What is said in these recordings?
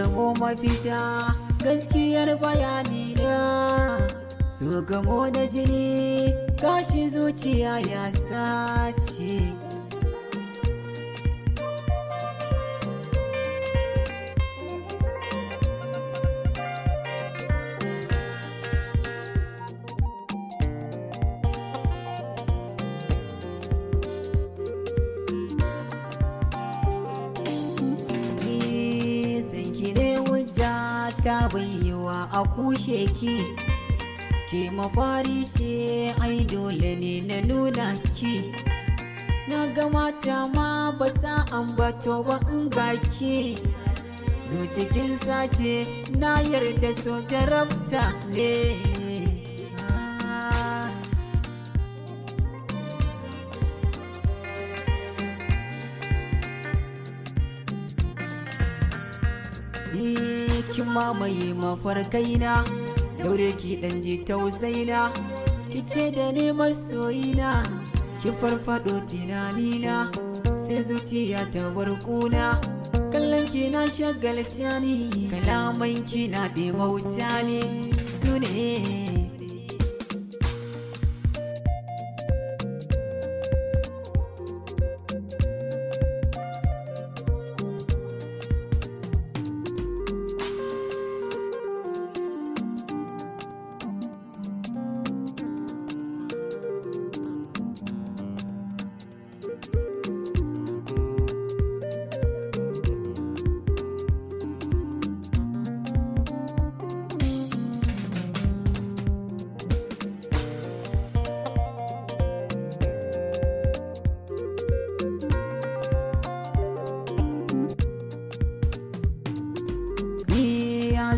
zamo mafita gaskiyar bayani na. So gamo da jini gashi zuciya ya sace. Ta baiwa a kushe ki mafari ce ai dole ne na nuna ki. Na ga mata ma ba sa ambato ba in ga ki. Zucikin sace na yarda so jarabta ne. Ki mamaye mafarkaina, daure ki dan ji tausaina, ki ce da ni masoyina, ki farfado tunanina, sai zuciya ta barkuna. Kallon ki na shagalta ni, kalaman ki na ɗimauta ni, su ne.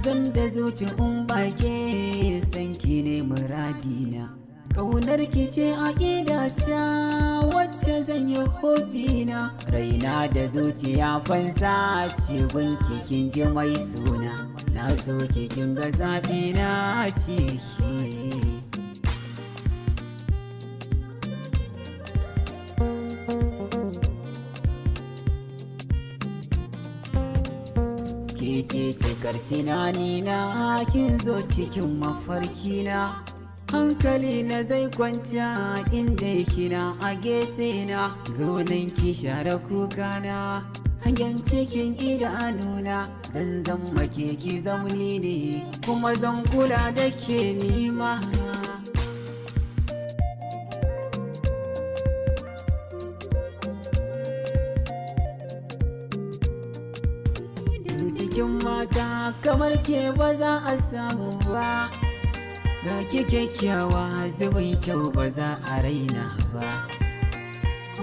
Zan da zuci in bake san ki ne muradina, ƙaunar ki ce aƙidata wacce zan yi hobina. Raina da zuciya fansa ce gunki kin ji mai suna, na so ki kin ga zaɓi na ce ki. Ke ce cikar tunanina, kin zo cikin mafarkina. Hankali na zai kwanta inda kina a gefe na. Zo nan ki share kukana, hangen cikin idanuna. Zan zama ke ki zamni ne, kuma zan kula da ke nima. Cikin mata kamar ke ba za a samu ba, ga ki kyakkyawa zubin kyau ba za a raina ba.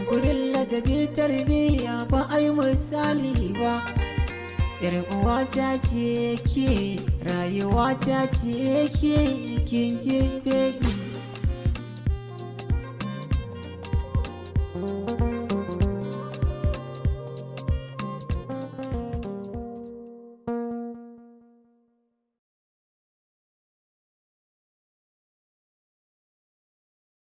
Gudun ladabi tarbiyya ba ai misali ba. Yar uwata ce ke, rayuwata ce ke, kin ji baby.